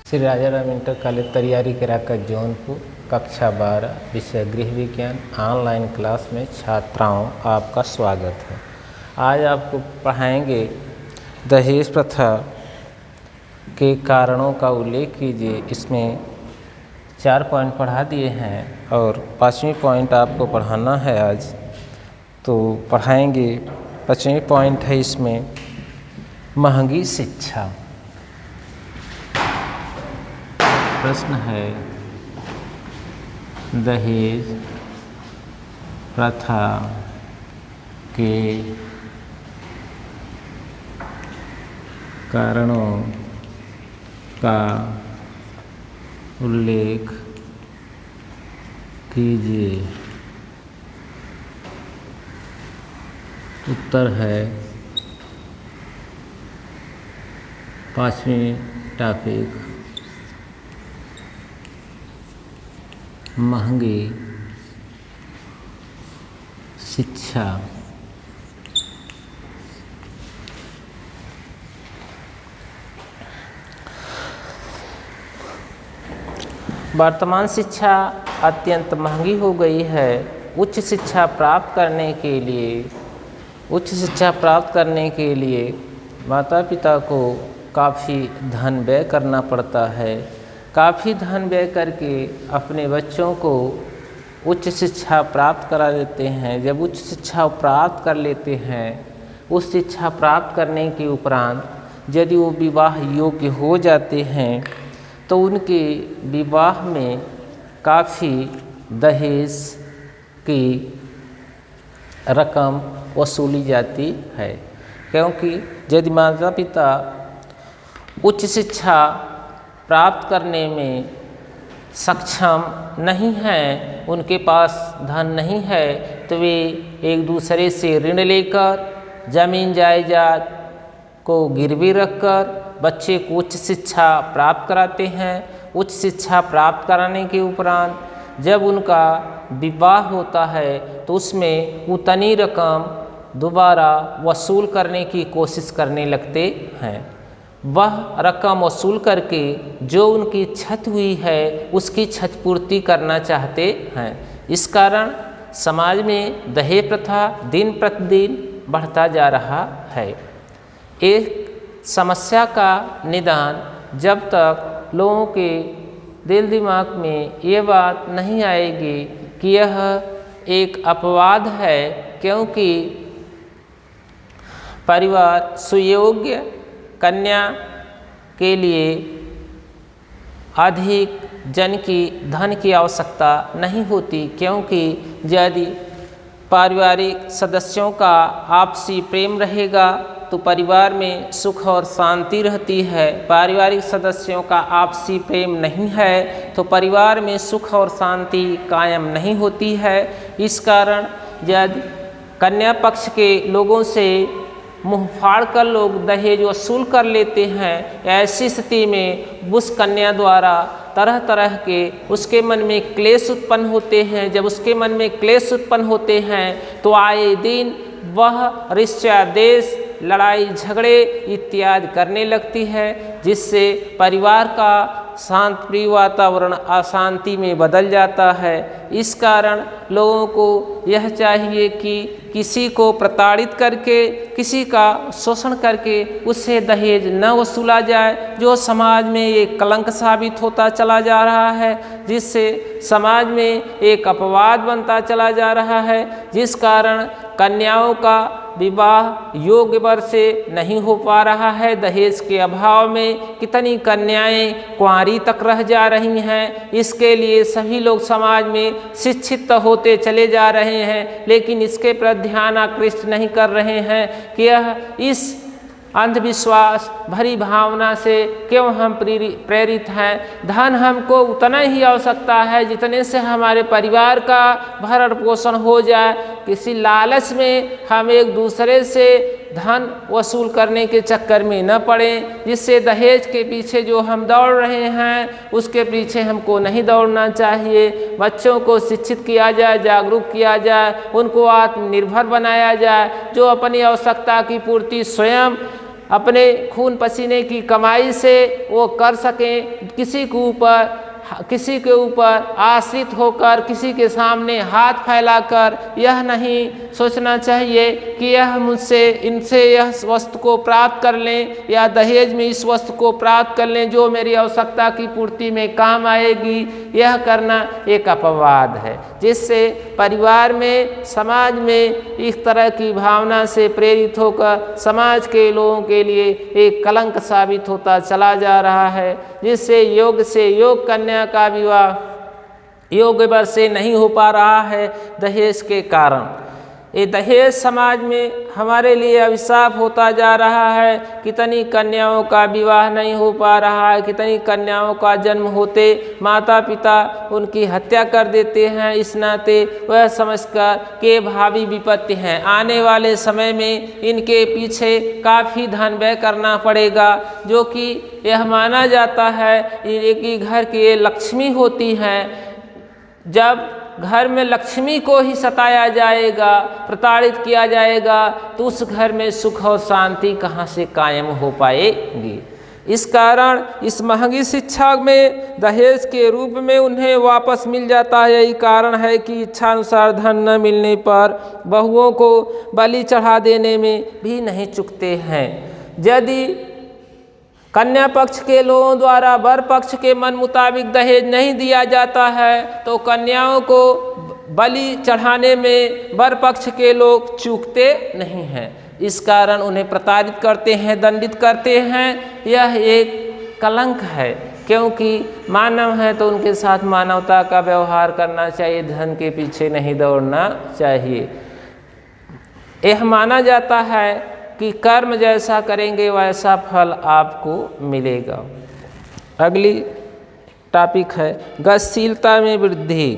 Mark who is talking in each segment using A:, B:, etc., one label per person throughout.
A: श्री राजा Ram inter college तैयारी करा का जौनपुर कक्षा 12 विषय गृह विज्ञान ऑनलाइन क्लास में छात्राओं आपका स्वागत है। आज आपको पढ़ाएंगे दहेज प्रथा के कारणों का उल्लेख कीजिए। इसमें 4 पॉइंट पढ़ा दिए हैं और 5वीं पॉइंट आपको पढ़ाना है आज, तो पढ़ाएंगे। 5वीं पॉइंट है इसमें महंगी शिक्षा। प्रश्न है दहेज प्रथा के कारणों का उल्लेख कीजिए। उत्तर है 5वीं टॉपिक महंगी शिक्षा। वर्तमान शिक्षा अत्यंत महंगी हो गई है। उच्च शिक्षा प्राप्त करने के लिए माता पिता को काफ़ी धन व्यय करना पड़ता है। काफ़ी धन व्यय करके अपने बच्चों को उच्च शिक्षा प्राप्त करा देते हैं। जब उच्च शिक्षा प्राप्त कर लेते हैं, उस शिक्षा प्राप्त करने के उपरांत यदि वो विवाह योग्य हो जाते हैं तो उनके विवाह में काफ़ी दहेज की रकम वसूली जाती है, क्योंकि यदि माता पिता उच्च शिक्षा प्राप्त करने में सक्षम नहीं हैं, उनके पास धन नहीं है, तो वे एक दूसरे से ऋण लेकर जमीन जायदाद को गिरवी रखकर बच्चे को उच्च शिक्षा प्राप्त कराते हैं। उच्च शिक्षा प्राप्त कराने के उपरांत जब उनका विवाह होता है तो उसमें उतनी रकम दोबारा वसूल करने की कोशिश करने लगते हैं। वह रकम वसूल करके जो उनकी क्षति हुई है उसकी क्षतिपूर्ति करना चाहते हैं। इस कारण समाज में दहेज प्रथा दिन प्रतिदिन बढ़ता जा रहा है। एक समस्या का निदान जब तक लोगों के दिल दिमाग में ये बात नहीं आएगी कि यह एक अपवाद है, क्योंकि परिवार सुयोग्य कन्या के लिए अधिक धन की आवश्यकता नहीं होती, क्योंकि यदि पारिवारिक सदस्यों का आपसी प्रेम रहेगा तो परिवार में सुख और शांति रहती है। पारिवारिक सदस्यों का आपसी प्रेम नहीं है तो परिवार में सुख और शांति कायम नहीं होती है। इस कारण यदि कन्या पक्ष के लोगों से मुँह फाड़ कर लोग दहेज वसूल कर लेते हैं, ऐसी स्थिति में उस कन्या द्वारा तरह तरह के उसके मन में क्लेश उत्पन्न होते हैं। जब उसके मन में क्लेश उत्पन्न होते हैं तो आए दिन वह रिश्ता देश लड़ाई झगड़े इत्यादि करने लगती है, जिससे परिवार का शांतिप्रिय वातावरण अशांति में बदल जाता है। इस कारण लोगों को यह चाहिए कि किसी को प्रताड़ित करके, किसी का शोषण करके उससे दहेज न वसूला जाए, जो समाज में एक कलंक साबित होता चला जा रहा है, जिससे समाज में एक अपवाद बनता चला जा रहा है, जिस कारण कन्याओं का विवाह योग्य वर से नहीं हो पा रहा है। दहेज के अभाव में कितनी कन्याएं कुंवारी तक रह जा रही हैं। इसके लिए सभी लोग समाज में शिक्षित होते चले जा रहे हैं, लेकिन इसके प्रति ध्यान आकृष्ट नहीं कर रहे हैं कि यह इस अंधविश्वास भरी भावना से क्यों हम प्रेरित हैं। धन हमको उतना ही आवश्यकता है जितने से हमारे परिवार का भरण पोषण हो जाए। किसी लालच में हम एक दूसरे से धन वसूल करने के चक्कर में न पड़ें, जिससे दहेज के पीछे जो हम दौड़ रहे हैं उसके पीछे हमको नहीं दौड़ना चाहिए। बच्चों को शिक्षित किया जाए, जागरूक किया जाए, उनको आत्मनिर्भर बनाया जाए, जो अपनी आवश्यकता की पूर्ति स्वयं अपने खून पसीने की कमाई से वो कर सकें, किसी के ऊपर आश्रित होकर किसी के सामने हाथ फैलाकर यह नहीं सोचना चाहिए कि यह मुझसे इनसे यह वस्तु को प्राप्त कर लें या दहेज में इस वस्तु को प्राप्त कर लें जो मेरी आवश्यकता की पूर्ति में काम आएगी। यह करना एक अपवाद है, जिससे परिवार में, समाज में इस तरह की भावना से प्रेरित होकर समाज के लोगों के लिए एक कलंक साबित होता चला जा रहा है, जिससे योग से योग कन्या का विवाह योग्य वर से नहीं हो पा रहा है दहेज के कारण। ये दहेज समाज में हमारे लिए अभिशाप होता जा रहा है। कितनी कन्याओं का विवाह नहीं हो पा रहा है, कितनी कन्याओं का जन्म होते माता पिता उनकी हत्या कर देते हैं, इस नाते वह समझकर के भावी विपत्ति हैं, आने वाले समय में इनके पीछे काफ़ी धन व्यय करना पड़ेगा, जो कि यह माना जाता है कि घर की ये लक्ष्मी होती हैं। जब घर में लक्ष्मी को ही सताया जाएगा, प्रताड़ित किया जाएगा, तो उस घर में सुख और शांति कहाँ से कायम हो पाएगी। इस कारण इस महंगी शिक्षा में दहेज के रूप में उन्हें वापस मिल जाता है। यही कारण है कि इच्छानुसार धन न मिलने पर बहुओं को बलि चढ़ा देने में भी नहीं चूकते हैं। यदि कन्या पक्ष के लोगों द्वारा वर पक्ष के मन मुताबिक दहेज नहीं दिया जाता है तो कन्याओं को बलि चढ़ाने में वर पक्ष के लोग चूकते नहीं हैं। इस कारण उन्हें प्रताड़ित करते हैं, दंडित करते हैं। यह एक कलंक है, क्योंकि मानव है तो उनके साथ मानवता का व्यवहार करना चाहिए, धन के पीछे नहीं दौड़ना चाहिए। यह माना जाता है कि कर्म जैसा करेंगे वैसा फल आपको मिलेगा। अगली टॉपिक है गतिशीलता में वृद्धि।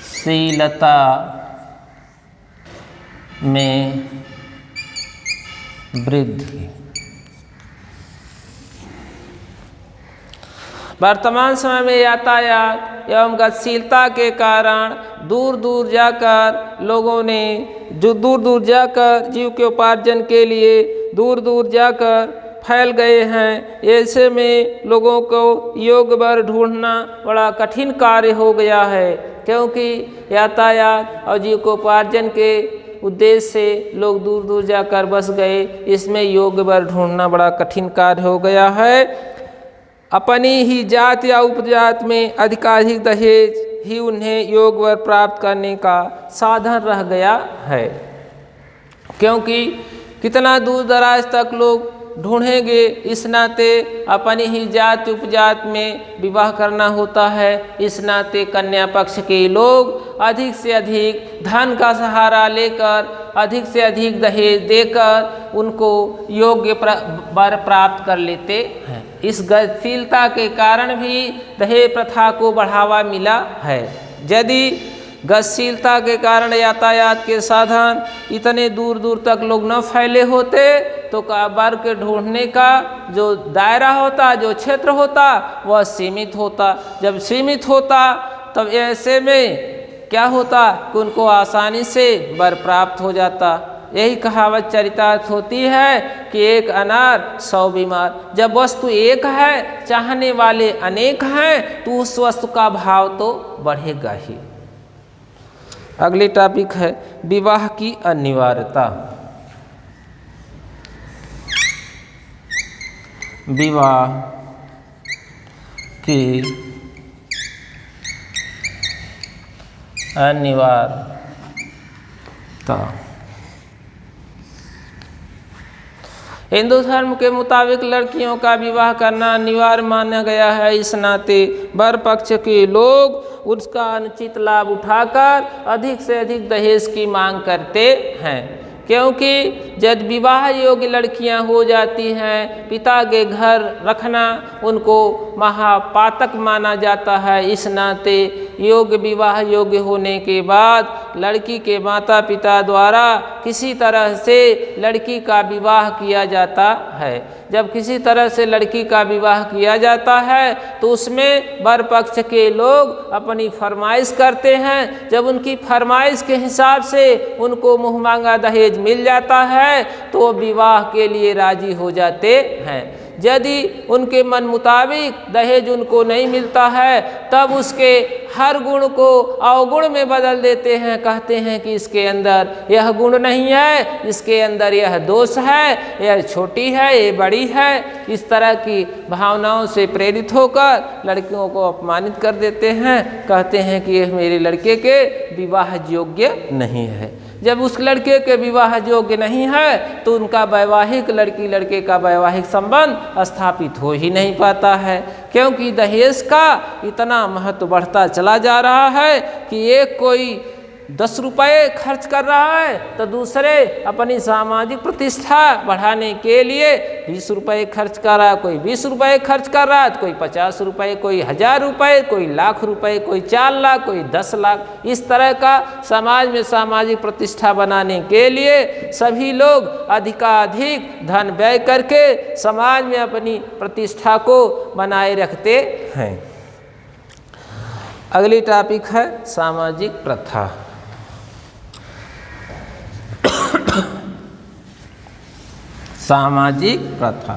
A: गतिशीलता में वृद्धि। वर्तमान समय में यातायात एवं गतिशीलता के कारण दूर दूर जाकर लोगों ने दूर दूर जाकर जीव के उपार्जन के लिए दूर दूर जाकर फैल गए हैं। ऐसे में लोगों को योग वर ढूंढना बड़ा कठिन कार्य हो गया है, क्योंकि यातायात और जीव को उपार्जन के उद्देश्य से लोग दूर दूर जाकर बस गए। इसमें योग वर ढूंढना बड़ा कठिन कार्य हो गया है। अपनी ही जात या उपजात में अधिकाधिक दहेज ही उन्हें योग वर प्राप्त करने का साधन रह गया है, क्योंकि कितना दूर दराज तक लोग ढूंढेंगे। इस नाते अपनी ही जात उपजात में विवाह करना होता है। इस नाते कन्या पक्ष के लोग अधिक से अधिक धन का सहारा लेकर अधिक से अधिक दहेज देकर उनको योग्य वर प्राप्त कर लेते हैं। इस गतिशीलता के कारण भी दहेज प्रथा को बढ़ावा मिला है। यदि गतिशीलता के कारण यातायात के साधन इतने दूर दूर तक लोग न फैले होते तो वर के ढूंढने का जो दायरा होता, जो क्षेत्र होता, वह सीमित होता। जब सीमित होता तब ऐसे में क्या होता कि उनको आसानी से वर प्राप्त हो जाता। यही कहावत चरितार्थ होती है कि एक अनार 100 बीमार। जब वस्तु एक है, चाहने वाले अनेक हैं, तो उस वस्तु का भाव तो बढ़ेगा ही। अगली टॉपिक है विवाह की अनिवार्यता। विवाह की अनिवार्यता। हिंदू धर्म के मुताबिक लड़कियों का विवाह करना अनिवार्य माना गया है। इस नाते वर पक्ष के लोग उसका अनुचित लाभ उठाकर अधिक से अधिक दहेज की मांग करते हैं, क्योंकि जब विवाह योग्य लड़कियां हो जाती हैं, पिता के घर रखना उनको महापातक माना जाता है। इस नाते योग्य विवाह योग्य होने के बाद लड़की के माता पिता द्वारा किसी तरह से लड़की का विवाह किया जाता है। जब किसी तरह से लड़की का विवाह किया जाता है तो उसमें वर पक्ष के लोग अपनी फरमाइश करते हैं। जब उनकी फरमाइश के हिसाब से उनको मुँह मांगा दहेज मिल जाता है तो वो विवाह के लिए राजी हो जाते हैं। यदि उनके मन मुताबिक दहेज उनको नहीं मिलता है तब उसके हर गुण को अवगुण में बदल देते हैं। कहते हैं कि इसके अंदर यह गुण नहीं है, इसके अंदर यह दोष है, यह छोटी है, ये बड़ी है। इस तरह की भावनाओं से प्रेरित होकर लड़कियों को अपमानित कर देते हैं। कहते हैं कि यह मेरे लड़के के विवाह योग्य नहीं है। जब उस लड़के के विवाह योग्य नहीं है तो उनका वैवाहिक लड़की लड़के का वैवाहिक संबंध स्थापित हो ही नहीं पाता है, क्योंकि दहेज का इतना महत्व बढ़ता चला जा रहा है कि एक कोई 10 रुपये खर्च कर रहा है तो दूसरे अपनी सामाजिक प्रतिष्ठा बढ़ाने के लिए 20 रुपये खर्च कर रहा है, कोई 20 रुपये खर्च कर रहा है, तो कोई 50 रुपये, कोई 1000 रुपये, कोई लाख रुपये, कोई 4 लाख, कोई 10 लाख। इस तरह का समाज में सामाजिक प्रतिष्ठा बनाने के लिए सभी लोग अधिकाधिक धन व्यय करके समाज में अपनी प्रतिष्ठा को बनाए रखते हैं। अगली टॉपिक है सामाजिक प्रथा। सामाजिक प्रथा।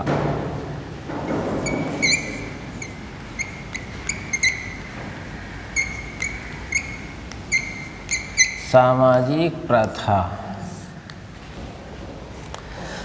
A: सामाजिक प्रथा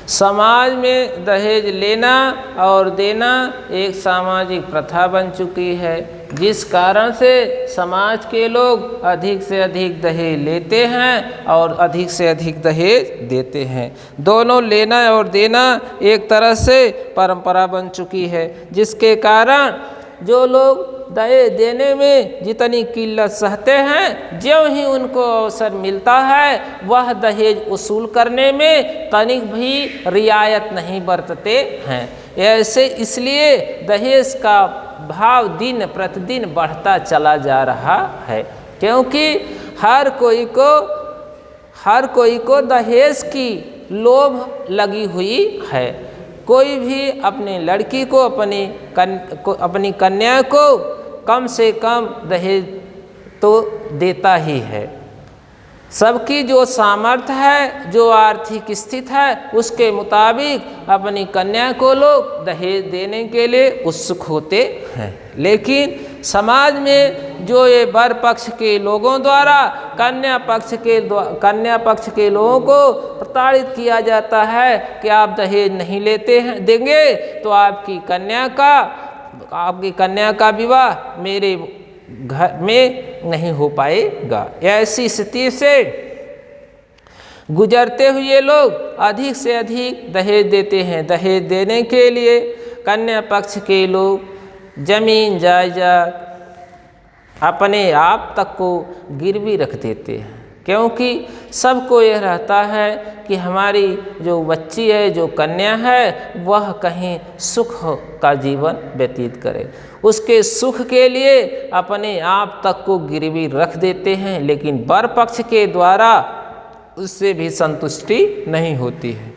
A: समाज में दहेज लेना और देना एक सामाजिक प्रथा बन चुकी है, जिस कारण से समाज के लोग अधिक से अधिक दहेज लेते हैं और अधिक से अधिक दहेज देते हैं। दोनों लेना और देना एक तरह से परंपरा बन चुकी है, जिसके कारण जो लोग दहेज देने में जितनी किल्लत सहते हैं, ज्यों ही उनको अवसर मिलता है वह दहेज वसूल करने में तनिक भी रियायत नहीं बरतते हैं। ऐसे इसलिए दहेज का भाव दिन प्रतिदिन बढ़ता चला जा रहा है, क्योंकि हर कोई को दहेज की लोभ लगी हुई है। कोई भी अपनी लड़की को अपनी कन्या को कम से कम दहेज तो देता ही है। सबकी जो सामर्थ्य है, जो आर्थिक स्थिति है, उसके मुताबिक अपनी कन्या को लोग दहेज देने के लिए उत्सुक होते हैं। लेकिन समाज में जो ये वर पक्ष के लोगों द्वारा कन्या पक्ष के लोगों को प्रताड़ित किया जाता है कि आप दहेज नहीं देंगे तो आपकी कन्या का विवाह मेरे घर में नहीं हो पाएगा। ऐसी स्थिति से गुजरते हुए लोग अधिक से अधिक दहेज देते हैं। दहेज देने के लिए कन्या पक्ष के लोग जमीन जायदाद अपने आप तक को गिरवी रख देते हैं, क्योंकि सबको यह रहता है कि हमारी जो बच्ची है, जो कन्या है, वह कहीं सुख का जीवन व्यतीत करे। उसके सुख के लिए अपने आप तक को गिरवी रख देते हैं, लेकिन वर पक्ष के द्वारा उससे भी संतुष्टि नहीं होती है,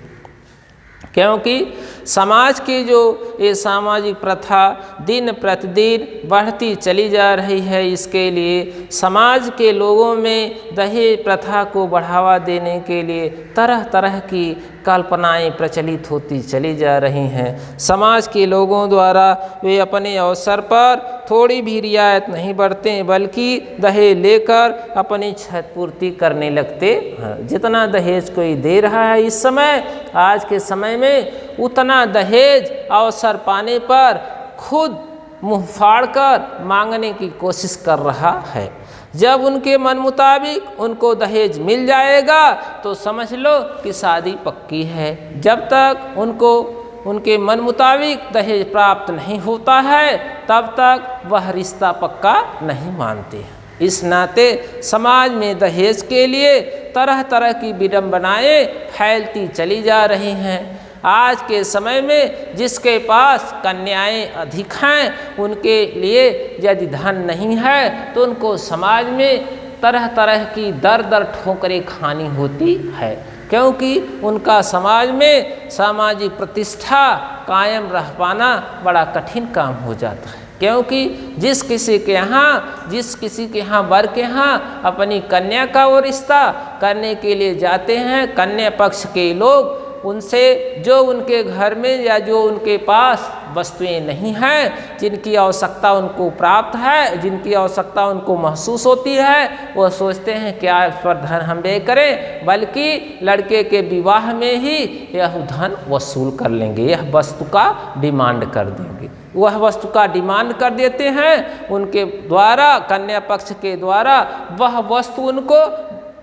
A: क्योंकि समाज की जो ये सामाजिक प्रथा दिन प्रतिदिन बढ़ती चली जा रही है। इसके लिए समाज के लोगों में दहेज प्रथा को बढ़ावा देने के लिए तरह तरह की कल्पनाएं प्रचलित होती चली जा रही हैं। समाज के लोगों द्वारा वे अपने अवसर पर थोड़ी भी रियायत नहीं बरतते, बल्कि दहेज लेकर अपनी छत पूर्ति करने लगते हैं। जितना दहेज कोई दे रहा है इस समय, आज के समय में, उतना दहेज अवसर पाने पर खुद मुंह फाड़कर मांगने की कोशिश कर रहा है। जब उनके मन मुताबिक उनको दहेज मिल जाएगा तो समझ लो कि शादी पक्की है। जब तक उनके मन मुताबिक दहेज प्राप्त नहीं होता है, तब तक वह रिश्ता पक्का नहीं मानते हैं। इस नाते समाज में दहेज के लिए तरह तरह की विडंबनाएं फैलती चली जा रही हैं। आज के समय में जिसके पास कन्याएं अधिक हैं, उनके लिए यदि धन नहीं है तो उनको समाज में तरह तरह की दर दर ठोकरें खानी होती है, क्योंकि उनका समाज में सामाजिक प्रतिष्ठा कायम रह पाना बड़ा कठिन काम हो जाता है। क्योंकि जिस किसी के यहाँ वर के यहाँ अपनी कन्या का वो रिश्ता करने के लिए जाते हैं, कन्या पक्ष के लोग उनसे जो उनके घर में या जो उनके पास वस्तुएं नहीं हैं, जिनकी आवश्यकता उनको प्राप्त है, जिनकी आवश्यकता उनको महसूस होती है, वो सोचते हैं क्या इस पर धन हम व्यय करें, बल्कि लड़के के विवाह में ही यह धन वसूल कर लेंगे, यह वस्तु का डिमांड कर देंगे, वह वस्तु का डिमांड कर देते हैं। उनके द्वारा, कन्या पक्ष के द्वारा वह वस्तु उनको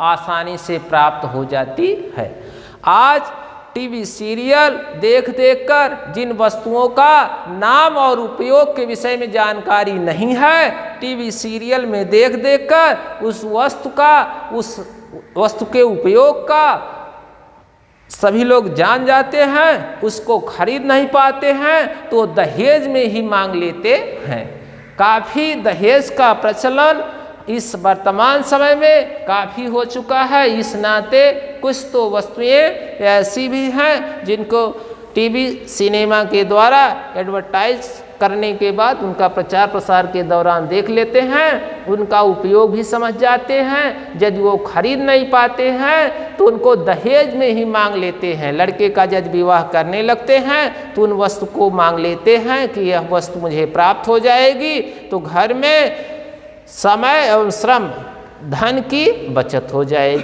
A: आसानी से प्राप्त हो जाती है। आज टीवी सीरियल देख कर जिन वस्तुओं का नाम और उपयोग के विषय में जानकारी नहीं है, टीवी सीरियल में देख कर उस वस्तु के उपयोग का सभी लोग जान जाते हैं, उसको खरीद नहीं पाते हैं तो दहेज में ही मांग लेते हैं। काफ़ी दहेज का प्रचलन इस वर्तमान समय में काफ़ी हो चुका है। इस नाते कुछ तो वस्तुएं ऐसी भी हैं जिनको टीवी सिनेमा के द्वारा एडवर्टाइज करने के बाद उनका प्रचार प्रसार के दौरान देख लेते हैं, उनका उपयोग भी समझ जाते हैं। यदि वो खरीद नहीं पाते हैं तो उनको दहेज में ही मांग लेते हैं। लड़के का यदि विवाह करने लगते हैं तो उन वस्तु को मांग लेते हैं कि यह वस्तु मुझे प्राप्त हो जाएगी, तो घर में समय एवं श्रम धन की बचत हो जाएगी।